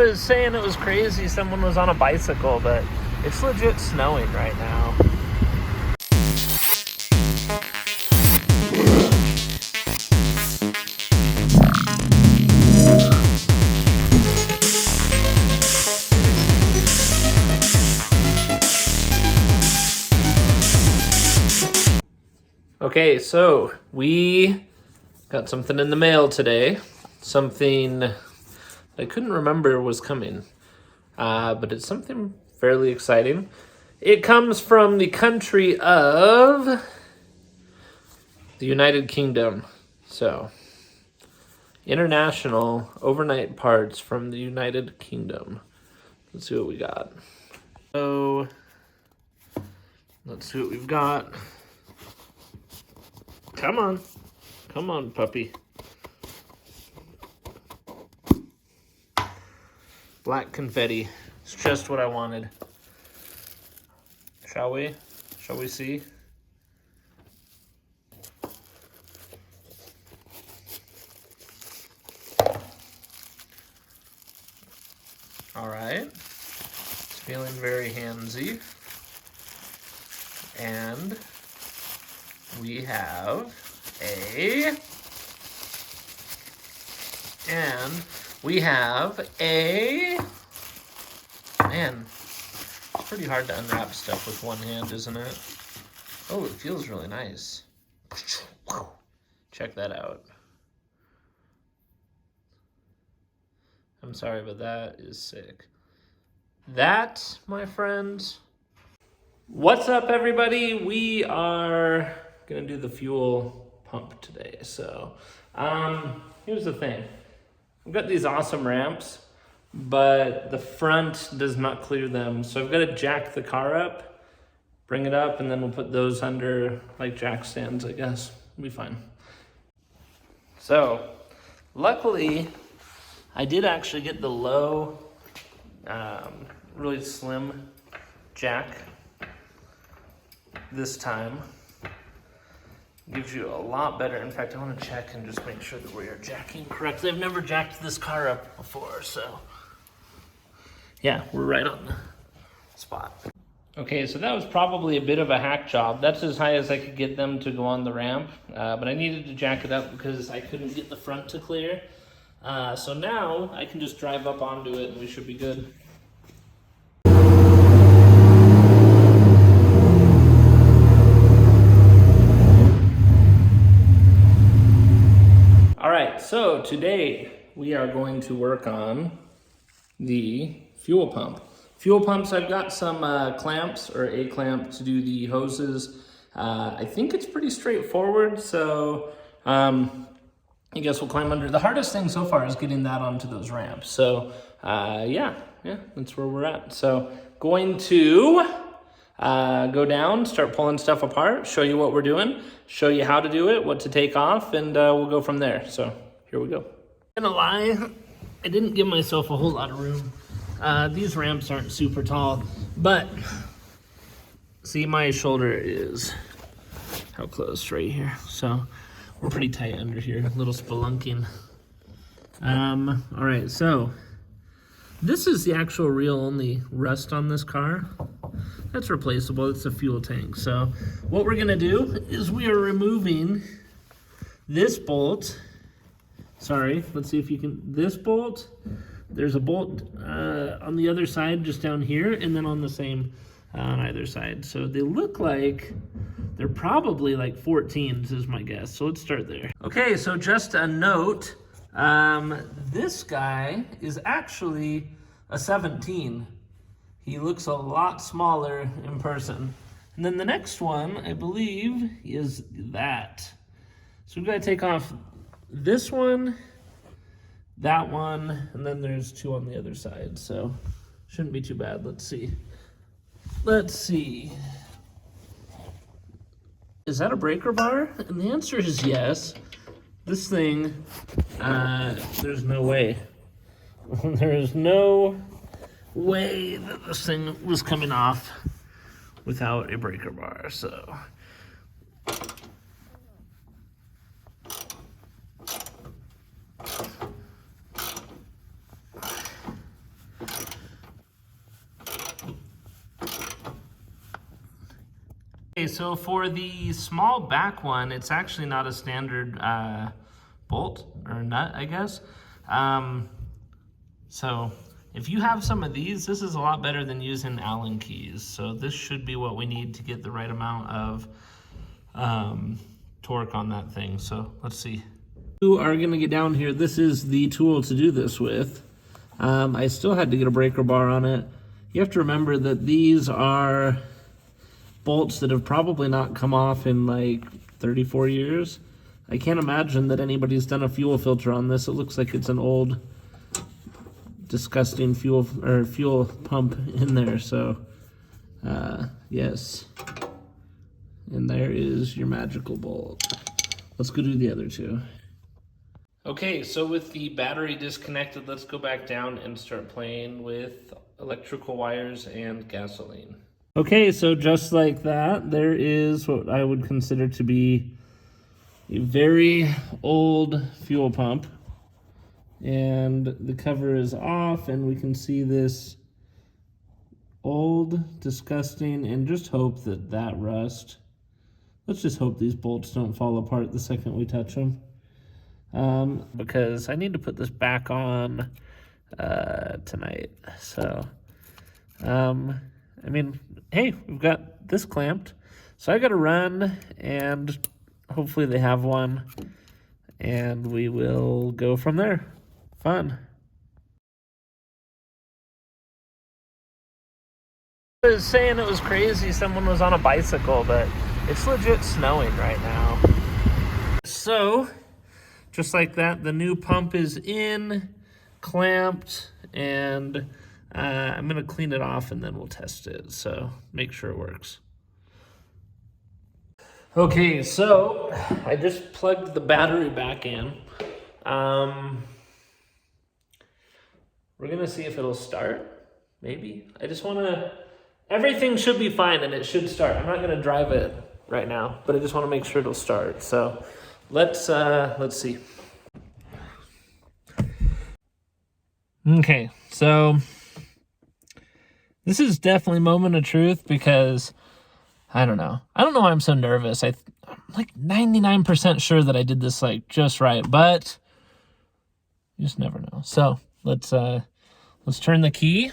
I was saying it was crazy someone was on a bicycle, but it's legit snowing right now. Okay, so we got something in the mail today. Something I couldn't remember was coming, but it's something fairly exciting. It comes from the country of the United Kingdom. So, international overnight parts from the United Kingdom. Let's see what we got. So, let's see what we've got. Come on, puppy. Black confetti. It's just what I wanted. Shall we? Shall we see? All right. It's feeling very handsy. And we have a, man, it's pretty hard to unwrap stuff with one hand, isn't it? Oh, it feels really nice. Check that out. I'm sorry, but that is sick. That, my friends. What's up, everybody? We are gonna do the fuel pump today. So, here's the thing. I've got these awesome ramps, but the front does not clear them. So I've got to jack the car up, bring it up, and then we'll put those under like jack stands, I guess. It'll be fine. So, luckily, I did actually get the low, really slim jack this time. Gives you a lot better. In fact, I want to check and just make sure that we are jacking correctly. I've never jacked this car up before, so yeah, we're right on the spot. Okay, so that was probably a bit of a hack job. That's as high as I could get them to go on the ramp, but I needed to jack it up because I couldn't get the front to clear. So now I can just drive up onto it and we should be good. All right, so today we are going to work on the fuel pump. Fuel pumps, I've got some clamps or a clamp to do the hoses. I think it's pretty straightforward, so I guess we'll climb under. The hardest thing so far is getting that onto those ramps. So yeah, that's where we're at. So going to go down, start pulling stuff apart, show you what we're doing, show you how to do it, what to take off, and we'll go from there. So here we go. I'm gonna lie, I didn't give myself a whole lot of room. These ramps aren't super tall, but see, my shoulder is how close right here. So we're pretty tight under here, a little spelunking. All right, so this is the actual real only rust on this car. That's replaceable, it's a fuel tank. So what we're gonna do is we are removing this bolt. Sorry, let's see if you can, this bolt, there's a bolt on the other side just down here, and then on the same on either side. So they look like they're probably like 14s is my guess. So let's start there. Okay, so just a note, this guy is actually a 17. He looks a lot smaller in person. And then the next one, I believe, is that. So we've got to take off this one, that one, and then there's two on the other side. So shouldn't be too bad. Let's see. Let's see. Is that a breaker bar? And the answer is yes. This thing, there's no way. There is no way that this thing was coming off without a breaker bar. So Okay, so for the small back one, it's actually not a standard bolt or nut, I guess. So if you have some of these, this is a lot better than using Allen keys. So this should be what we need to get the right amount of torque on that thing. So let's see. You are gonna get down here. This is the tool to do this with. I still had to get a breaker bar on it. You have to remember that these are bolts that have probably not come off in like 34 years. I can't imagine that anybody's done a fuel filter on this. It looks like it's an old, disgusting fuel pump in there. So, yes. And there is your magical bolt. Let's go do the other two. Okay, so with the battery disconnected, let's go back down and start playing with electrical wires and gasoline. Okay, so just like that, there is what I would consider to be a very old fuel pump. And the cover is off, and we can see this old, disgusting, and just hope that that rust. Let's just hope these bolts don't fall apart the second we touch them. Because I need to put this back on tonight. So, I mean, hey, we've got this clamped. So I got to run, and hopefully they have one, and we will go from there. Fun. I was saying it was crazy someone was on a bicycle, but it's legit snowing right now. So, just like that, the new pump is in, clamped, and I'm going to clean it off and then we'll test it. So, make sure it works. Okay, so I just plugged the battery back in. We're going to see if it'll start, maybe. I just want to, everything should be fine and it should start. I'm not going to drive it right now, but I just want to make sure it'll start. So let's see. Okay, so this is definitely moment of truth because I don't know why I'm so nervous. I'm like 99% sure that I did this like just right, but you just never know. So let's turn the key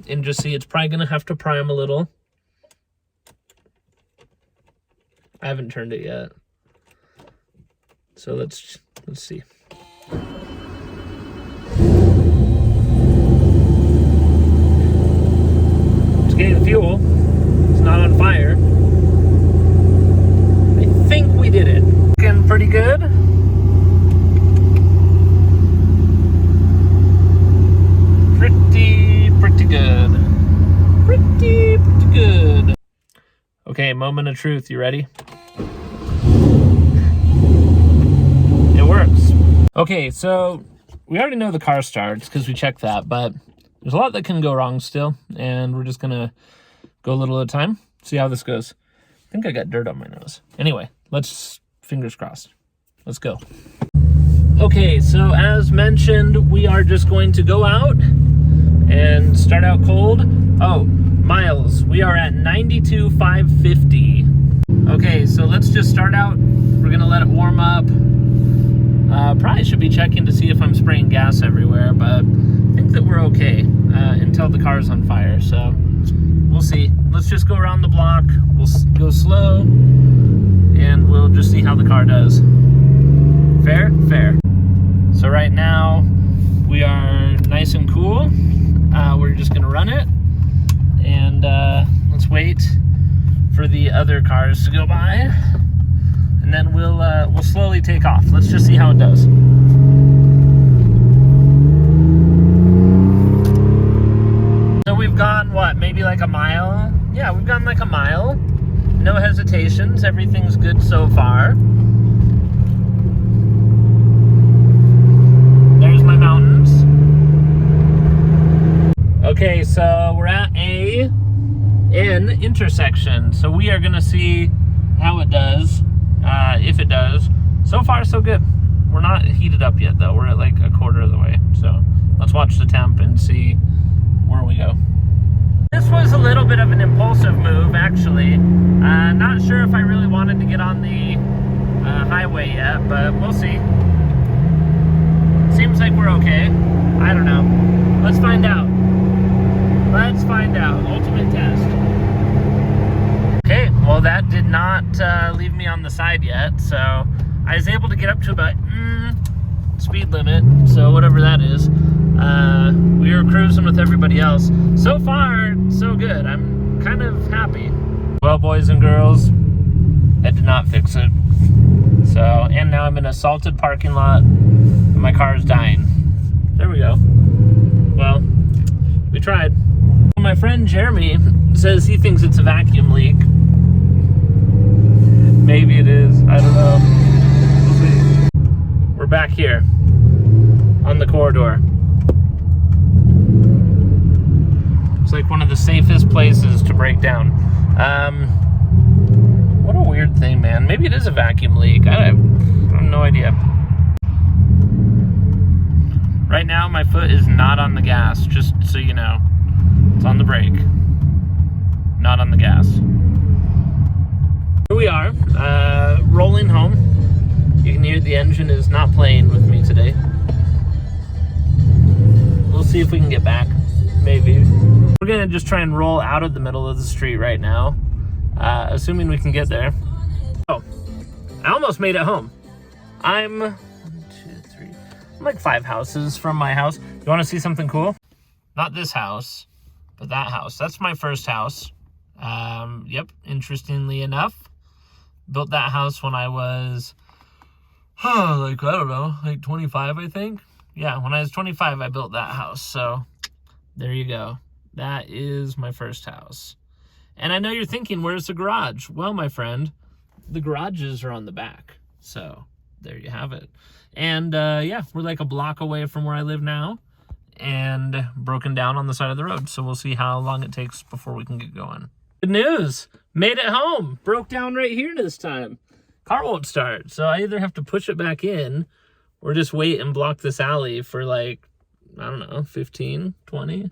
and just see. It's probably gonna have to prime a little. I haven't turned it yet. So let's see. It's getting fuel. It's not on fire. I think we did it. Looking pretty good. Pretty good. Pretty good. Okay, moment of truth. You ready? It works. Okay, so we already know the car starts because we checked that, but there's a lot that can go wrong still, and we're just gonna go a little at a time, see how this goes. I think I got dirt on my nose. Anyway, let's, fingers crossed. Let's go. Okay, so as mentioned, we are just going to go out and start out cold. Oh, miles. We are at 92,550. Okay, so let's just start out. We're gonna let it warm up. Probably should be checking to see if I'm spraying gas everywhere, but I think that we're okay until the car's on fire. So we'll see. Let's just go around the block. We'll go slow, and we'll just see how the car does. Fair? Fair. So right now, we are nice and cool. We're just gonna run it, and let's wait for the other cars to go by, and then we'll slowly take off. Let's just see how it does. So we've gone, what, maybe like a mile? Yeah, we've gone like a mile. No hesitations. Everything's good so far. There's my mountains. Okay, so we're at an intersection. So we are gonna see how it does, if it does. So far, so good. We're not heated up yet though. We're at like a quarter of the way. So let's watch the temp and see where we go. This was a little bit of an impulsive move, actually. Not sure if I really wanted to get on the highway yet, but we'll see. Seems like we're okay. I don't know. Let's find out. Let's find out. Ultimate test. Okay, well that did not leave me on the side yet, so I was able to get up to about speed limit, so whatever that is. We were cruising with everybody else. So far, so good. I'm kind of happy. Well, boys and girls, that did not fix it. So, and now I'm in a salted parking lot, and my car is dying. There we go. Well, we tried. My friend Jeremy says he thinks it's a vacuum leak. Maybe it is. I don't know. We'll see. We're back here on the corridor. It's like one of the safest places to break down. What a weird thing, man. Maybe it is a vacuum leak. I have no idea. Right now, my foot is not on the gas, just so you know. It's on the brake, not on the gas. Here we are, rolling home. You can hear the engine is not playing with me today. We'll see if we can get back, maybe. We're gonna just try and roll out of the middle of the street right now, assuming we can get there. Oh, I almost made it home. I'm 1, 2, 3. I'm like 5 houses from my house. You wanna see something cool? Not this house, but that house. That's my first house. Yep, interestingly enough. Built that house when I was, like, I don't know, like 25, I think. Yeah, when I was 25, I built that house. So there you go. That is my first house. And I know you're thinking, where's the garage? Well, my friend, the garages are on the back. So there you have it. And yeah, we're like a block away from where I live now, and broken down on the side of the road. So we'll see how long it takes before we can get going. Good news, made it home. Broke down right here this time. Car won't start, so I either have to push it back in or just wait and block this alley for like, I don't know, 15, 20.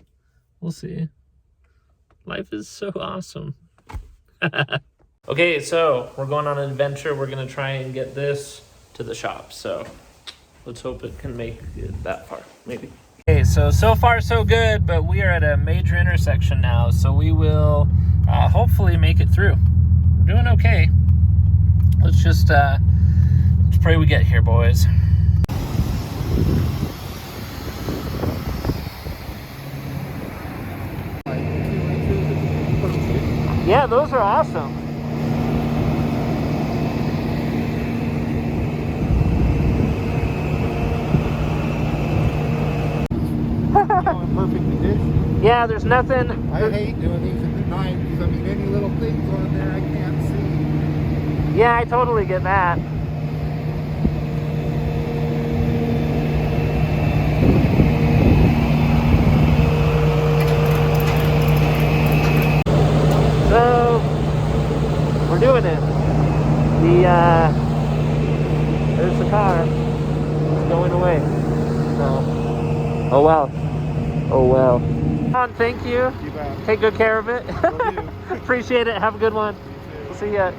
We'll see. Life is so awesome. Okay, so we're going on an adventure. We're gonna try and get this to the shop. So let's hope it can make it that far, maybe. Okay, so far so good, but we are at a major intersection now, so we will hopefully make it through. We're doing okay. Let's just let's pray we get here, boys. Yeah, those are awesome. In perfect condition. Yeah, there's nothing. I hate doing these at the night because, I mean, any little things on there I can't see. Yeah, I totally get that. So, we're doing it. There's the car. It's going away. So, oh well. Oh well. John, thank you. You bet. Take good care of it. Will do. Appreciate it. Have a good one. We'll see ya.